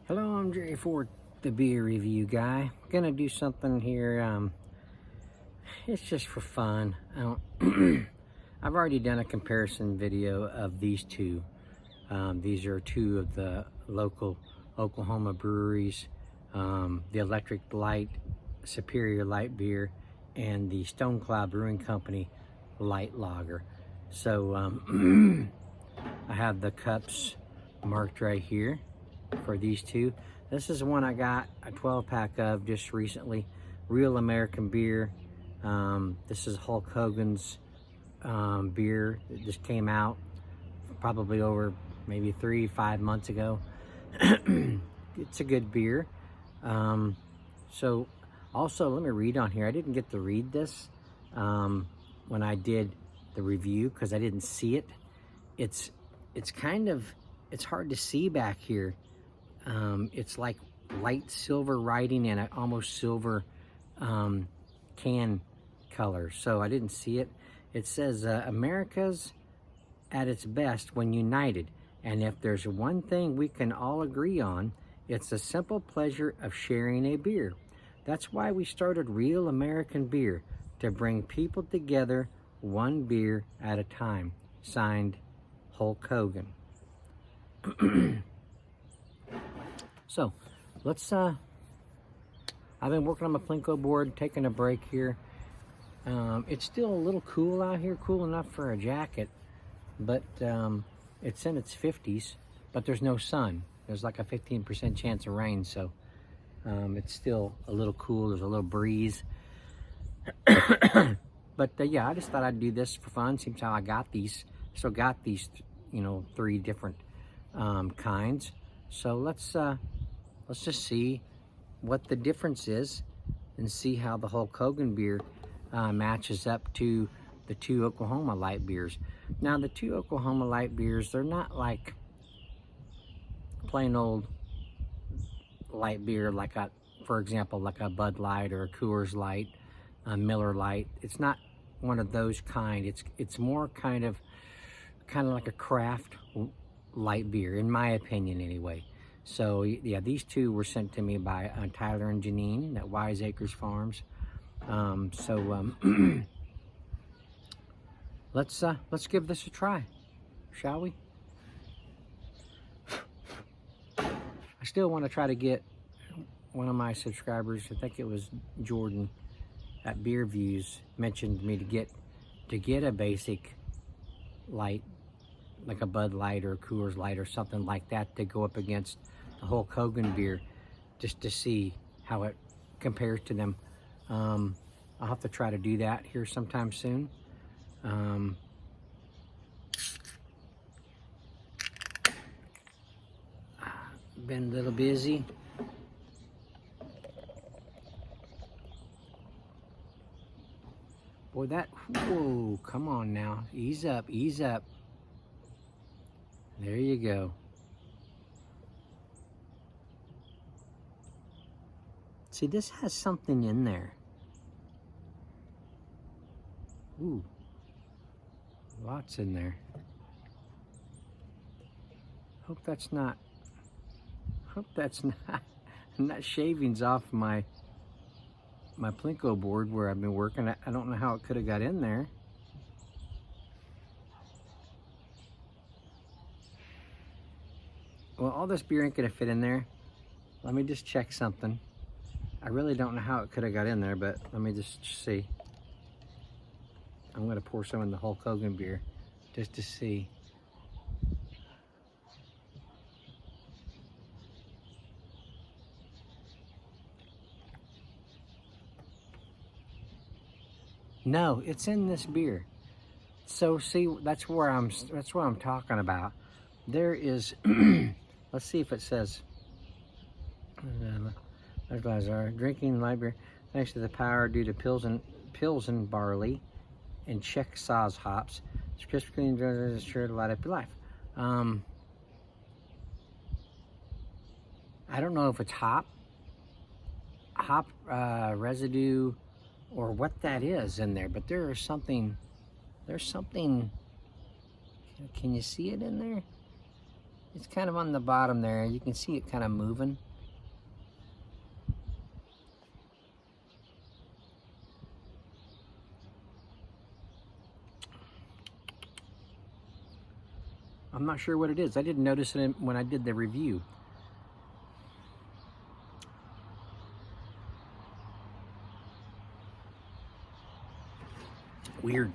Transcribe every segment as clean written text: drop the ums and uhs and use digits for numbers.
Hello, I'm Jerry Ford, the beer review guy. Gonna do something here. It's just for fun. I've already done a comparison video of these two. These are two of the local Oklahoma breweries, the Electric Light Superior Light Beer and the Stonecloud Brewing Company Light Lager. So I have the cups marked right here for these two. This is one I got a 12-pack of just recently. Real American beer. This is Hulk Hogan's beer that just came out probably over maybe 3-5 months ago. It's a good beer. So also, let me read on here. I didn't get to read this when I did the review because I didn't see it. It's hard to see back here. It's like light silver writing and an almost silver can color, so I didn't see it. It says America's at its best when united, and if there's one thing we can all agree on, it's the simple pleasure of sharing a beer. That's why we started Real American Beer, to bring people together one beer at a time. Signed, Hulk Hogan. So let's I've been working on my Plinko board, taking a break here. It's still a little cool out here, cool enough for a jacket, but it's in its 50s, but there's no sun. There's like a 15% chance of rain, so it's still a little cool. There's a little breeze. But yeah, I just thought I'd do this for fun. Seems how I got these. So got these, 3 different kinds. So let's just see what the difference is and see how the Hulk Hogan beer matches up to the 2 Oklahoma light beers. Now, the 2 Oklahoma light beers, they're not like plain old light beer, like for example, like a Bud Light or a Coors Light, a Miller Lite. It's not one of those kind. It's more kind of like a craft light beer, in my opinion, anyway. So yeah, these 2 were sent to me by Tyler and Janine at Wise Acres Farms. Let's give this a try, shall we? I still want to try to get one of my subscribers, I think it was Jordan at Beer Views, mentioned me to get a basic light, like a Bud Light or a Coors Light or something like that, to go up against the Hulk Hogan beer, just to see how it compares to them. I'll have to try to do that here sometime soon. Been a little busy. Boy, whoa, come on now. Ease up, ease up. There you go. See, this has something in there. Ooh, lots in there. Hope that's not not shavings off my Plinko board where I've been working. I don't know how it could have got in there. Well, all this beer ain't gonna fit in there. Let me just check something. I really don't know how it could have got in there, but let me just see. I'm gonna pour some in the Hulk Hogan beer just to see. No, it's in this beer. So see, that's what I'm talking about. There is, let's see if it says, drinking light beer thanks to the power due to Pilsen barley and Czech Saaz hops. It's crisp, clean, is sure to light up your life. I don't know if it's hop residue or what that is in there, but there's something, can you see it in there? It's kind of on the bottom there. You can see it kind of moving. I'm not sure what it is. I didn't notice it when I did the review. Weird.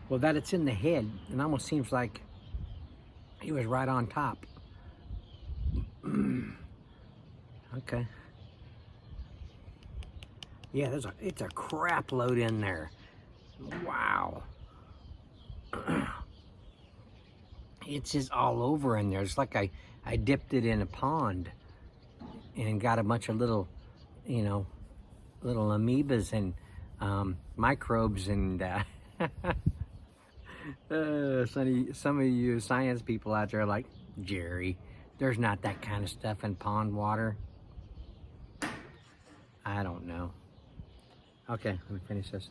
Well, that it's in the head, it almost seems like it was right on top. Okay. Yeah, it's a crap load in there. Wow. It's just all over in there. It's like I dipped it in a pond and got a bunch of little, you know, little amoebas and microbes and some of you science people out there are like, Jerry, there's not that kind of stuff in pond water. I don't know. Okay, let me finish this.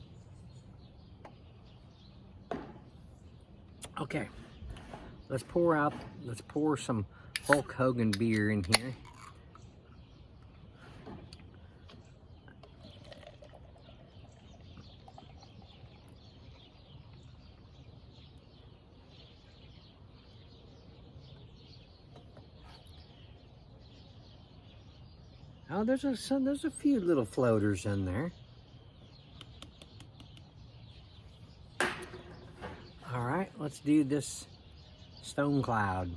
Okay, let's pour some Hulk Hogan beer in here. Oh, there's a few little floaters in there. All right, let's do this Stonecloud.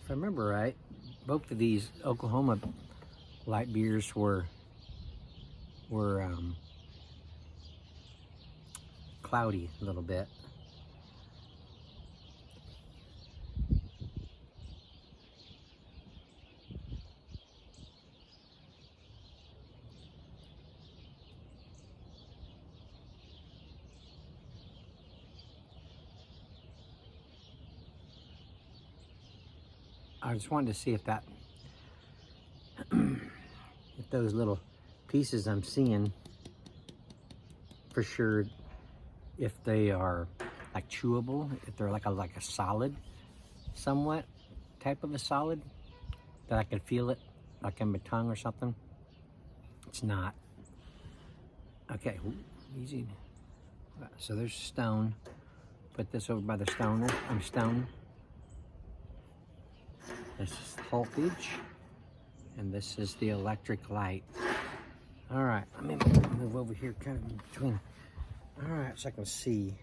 If I remember right, both of these Oklahoma light beers were cloudy a little bit. I just wanted to see if that, if those little pieces I'm seeing, for sure, if they are like chewable, if they're like a solid, somewhat type of a solid, that I can feel it like in my tongue or something. It's not. Okay, easy. So there's Stone. Put this over by the Stoner. I'm Stone. This is Hulkage, and this is the electric light. All right, let me move over here kind of in between. All right, so I can see.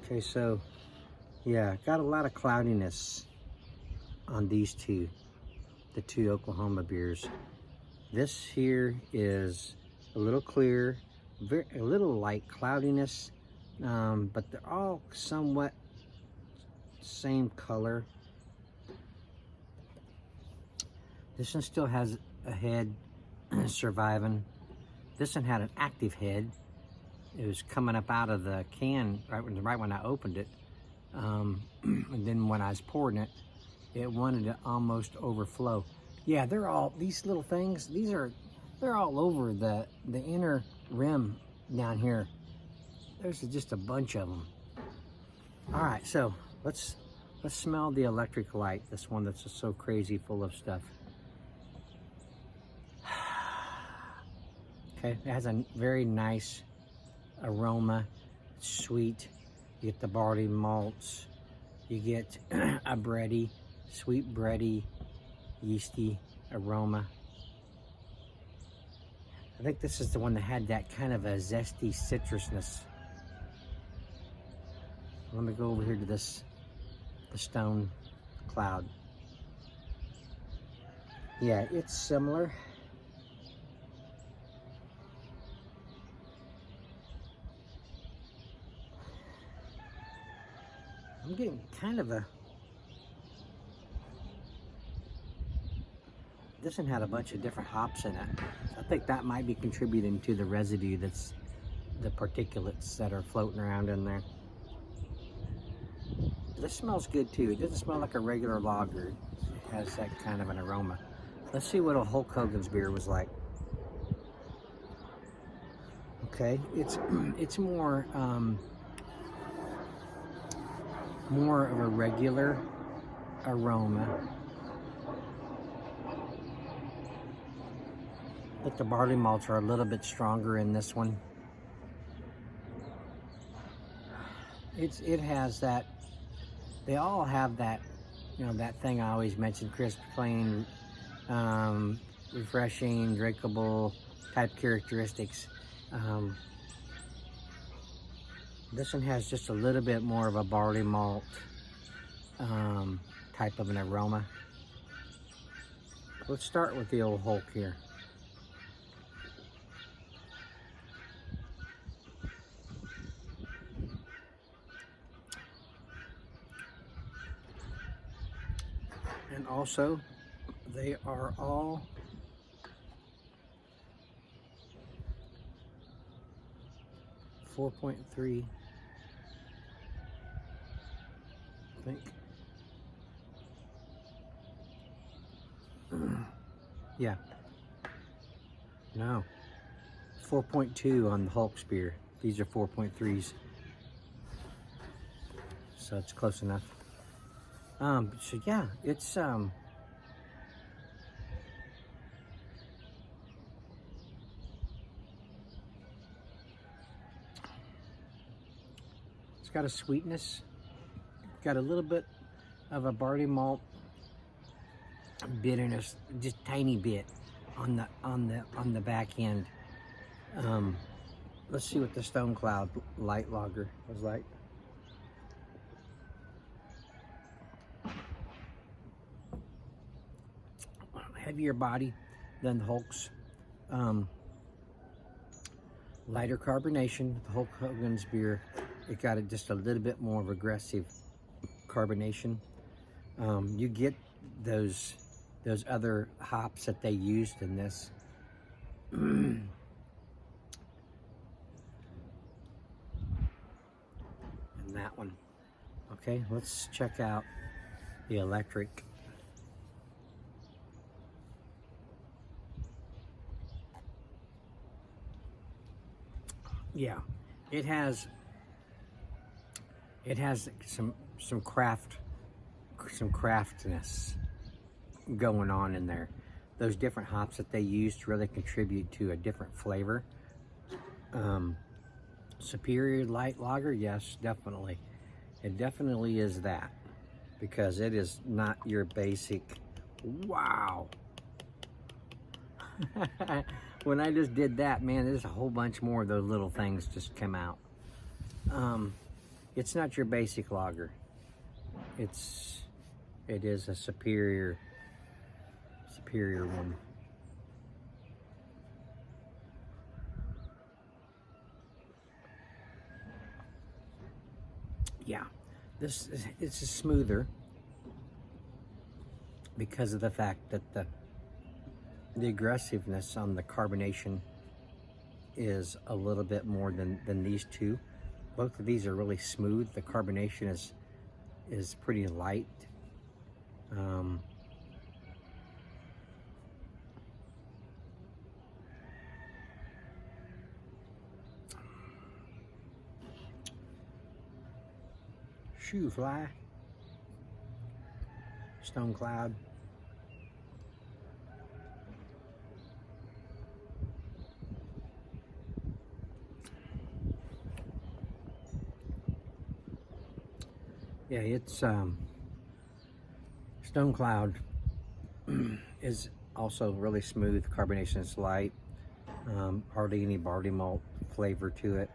Okay, so yeah, got a lot of cloudiness on these two, the two Oklahoma beers. This here is a little clear, a little light cloudiness, but they're all somewhat same color. This one still has a head surviving. This one had an active head. It was coming up out of the can right when I opened it. And then when I was pouring it, it wanted to almost overflow. Yeah, they're all, these little things, they're all over the inner rim down here. There's just a bunch of them. All right, so let's smell the electric light, this one that's just so crazy full of stuff. Okay, it has a very nice aroma, sweet. You get the barley malts, you get a bready, sweet bready, yeasty aroma. I think this is the one that had that kind of a zesty citrusness. Let me go over here to the Stonecloud. Yeah, it's similar. I'm getting kind of a, This one had a bunch of different hops in it. So I think that might be contributing to the residue, that's the particulates that are floating around in there. This smells good too. It doesn't smell like a regular lager. It has that kind of an aroma. Let's see what a Hulk Hogan's beer was like. Okay, it's more more of a regular aroma, but the barley malts are a little bit stronger in this one. It has that. They all have that, you know, that thing I always mention: crisp, clean, refreshing, drinkable type characteristics. This one has just a little bit more of a barley malt type of an aroma. Let's start with the old Hulk here. And also, they are all .3, I think. Yeah. No. 4.2 on the Hulk beer. These are 4.3s. So it's close enough. So yeah, it's got a sweetness, got a little bit of a barley malt bitterness, just tiny bit on the back end. Let's see what the Stonecloud light lager was like. Heavier body than the Hulk's. Lighter carbonation. The Hulk Hogan's beer, it got just a little bit more of aggressive carbonation. You get those other hops that they used in this. And that one. Okay, let's check out the electric. Yeah, it has some craftness going on in there. Those different hops that they used really contribute to a different flavor. Superior light lager, yes, definitely. It definitely is that, because it is not your basic. Wow. When I just did that, man, there's a whole bunch more of those little things just come out. It's not your basic lager. It is a superior one. Yeah, it's a smoother because of the fact that the aggressiveness on the carbonation is a little bit more than these two. Both of these are really smooth. The carbonation is pretty light. Shoe fly. Stonecloud. Yeah, it's Stonecloud is also really smooth. Carbonation is light. Hardly any barley malt flavor to it.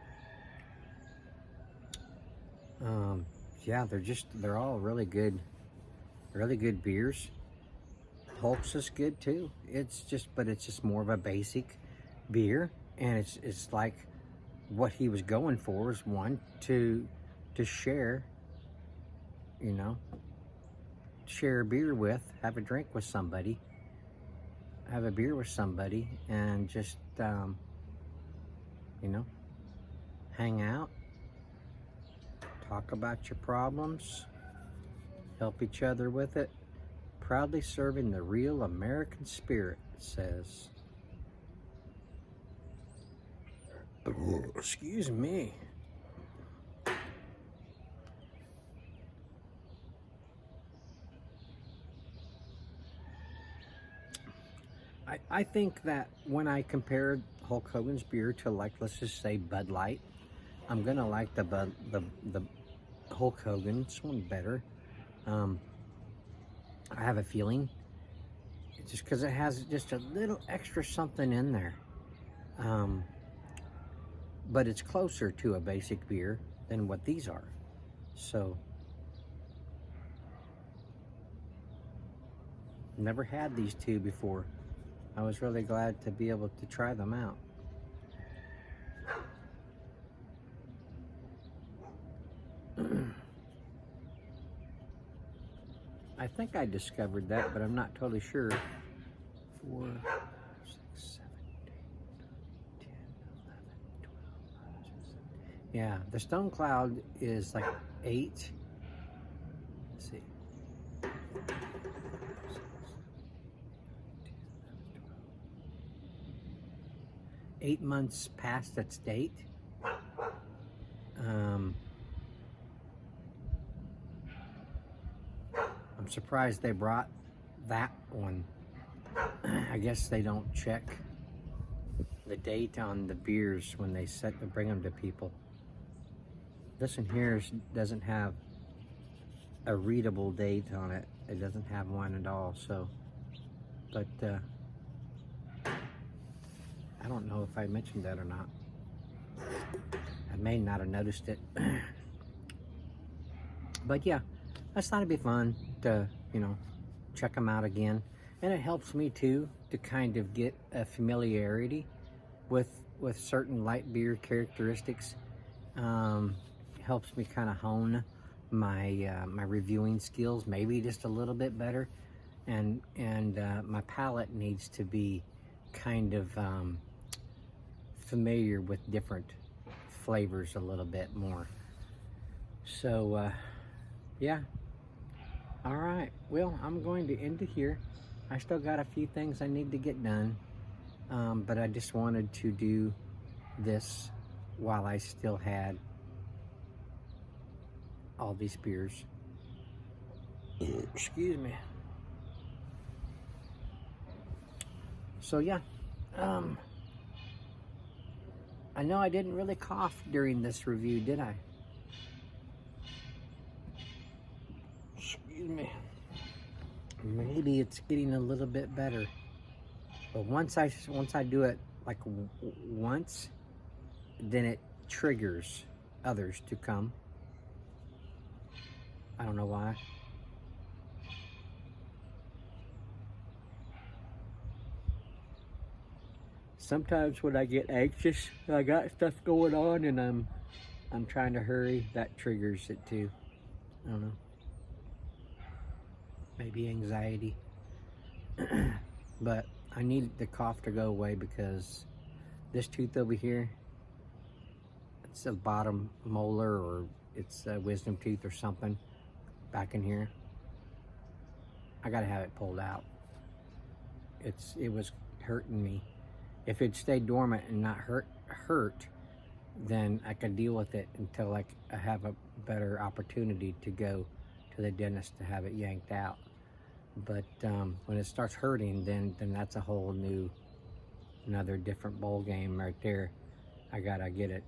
Yeah, they're all really good beers. Hulk's is good too. But it's just more of a basic beer, and it's like what he was going for is one to share, you know, share a beer with, have a drink with somebody, have a beer with somebody and just, you know, hang out, talk about your problems, help each other with it. Proudly serving the real American spirit, it says. Oh, excuse me. I think that when I compared Hulk Hogan's beer to, like, let's just say Bud Light, I'm gonna like the Hulk Hogan's one better. I have a feeling, it's just because it has just a little extra something in there. But it's closer to a basic beer than what these are. So, never had these two before. I was really glad to be able to try them out. I think I discovered that, but I'm not totally sure. 4, 6, 7, 8, 9, 10, 11, 12. Yeah, the Stonecloud is like 8. Let's see. 8 months past its date. I'm surprised they brought that one. I guess they don't check the date on the beers when they bring them to people. This one here doesn't have a readable date on it. It doesn't have one at all. So, but I don't know if I mentioned that or not. I may not have noticed it. But yeah, I thought it'd be fun to, you know, check them out again. And it helps me too to kind of get a familiarity with certain light beer characteristics. Helps me kind of hone my my reviewing skills maybe just a little bit better. And my palate needs to be kind of familiar with different flavors a little bit more. So yeah, all right, well, I'm going to end it here. I still got a few things I need to get done, but I just wanted to do this while I still had all these beers. Excuse me. So yeah, I know I didn't really cough during this review, did I? Excuse me. Maybe it's getting a little bit better, but once I do it like once, then it triggers others to come. I don't know why. Sometimes when I get anxious, I got stuff going on and I'm trying to hurry, that triggers it too. I don't know. Maybe anxiety. But I need the cough to go away because this tooth over here, it's a bottom molar, or it's a wisdom tooth or something back in here. I gotta have it pulled out. It was hurting me. If it stayed dormant and not hurt, then I could deal with it until I have a better opportunity to go to the dentist to have it yanked out. But when it starts hurting, then that's a whole another different bowl game right there. I gotta get it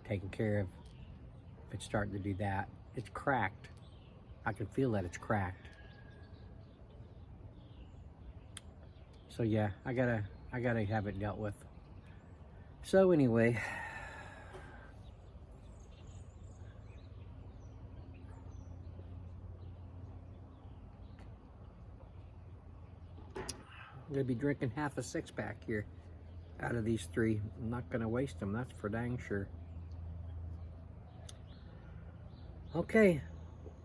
taken care of. If it's starting to do that, it's cracked. I can feel that it's cracked. So yeah, I gotta have it dealt with. So anyway, I'm gonna be drinking half a 6-pack here out of these 3. I'm not gonna waste them, that's for dang sure. Okay,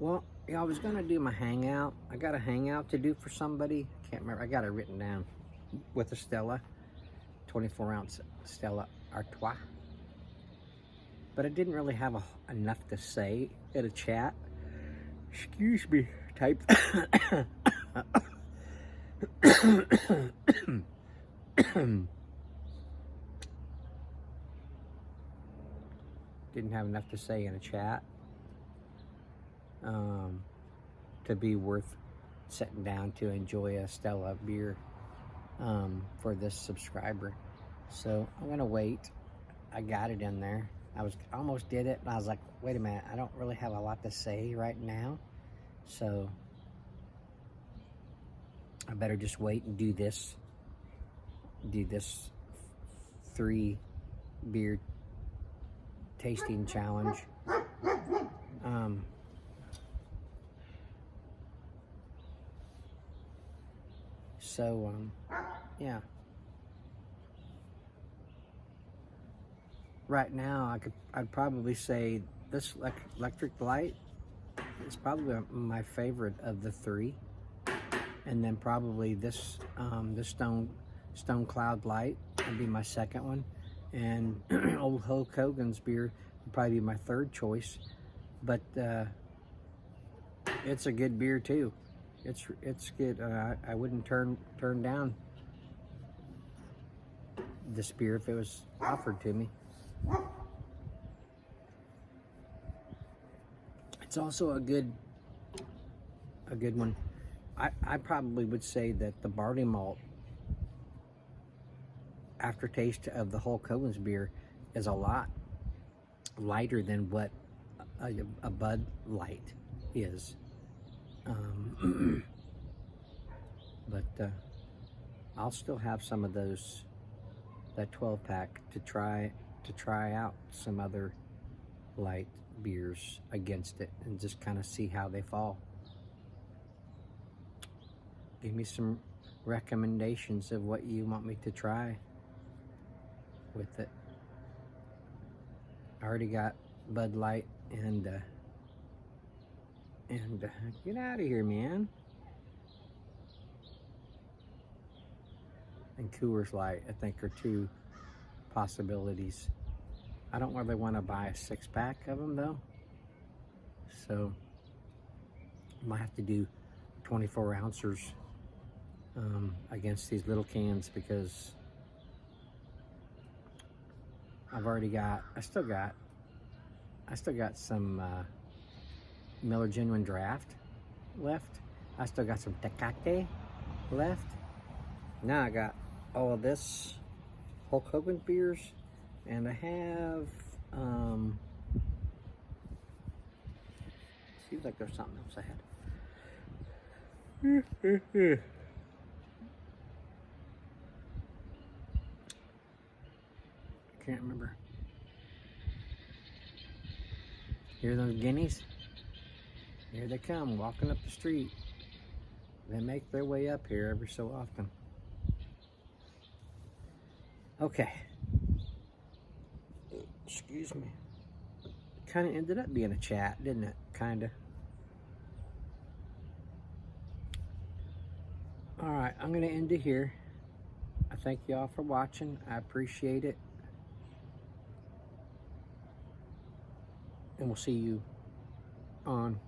well, yeah, I was gonna do my hangout. I got a hangout to do for somebody. Can't remember, I got it written down. with a Stella, 24-ounce Stella Artois. But I didn't really have enough to say in a chat. Excuse me, type. Didn't have enough to say in a chat to be worth sitting down to enjoy a Stella beer for this subscriber. So I'm gonna wait. I got it in there. I almost did it, and I was like, wait a minute, I don't really have a lot to say right now, so I better just wait and do this 3 beer tasting challenge. Yeah. Right now, I'd probably say this electric light is probably my favorite of the 3, and then probably this Stonecloud Lite would be my second one, and old Hulk Hogan's beer would probably be my third choice. But it's a good beer too. It's good. I wouldn't turn down this beer if it was offered to me. It's also a good one. I probably would say that the barley malt aftertaste of the Hulk Hogan's beer is a lot lighter than what a Bud Light is. But I'll still have some of that 12-pack to try out some other light beers against it and just kind of see how they fall. Give me some recommendations of what you want me to try with it. I already got Bud Light and get out of here, man. And Coors Light, I think, are 2 possibilities. I don't really want to buy a 6-pack of them though, so I might have to do 24 ounces against these little cans, because I still got some Miller Genuine Draft left. I still got some Tecate left. Now I got all of this Hulk Hogan beers, and I have seems like there's something else I had. I can't remember. Hear those guineas? Here they come, walking up the street. They make their way up here every so often. Okay. Excuse me. Kind of ended up being a chat, didn't it? Kind of. Alright, I'm going to end it here. I thank y'all for watching. I appreciate it. And we'll see you on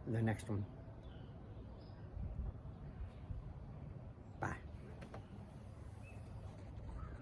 the next one.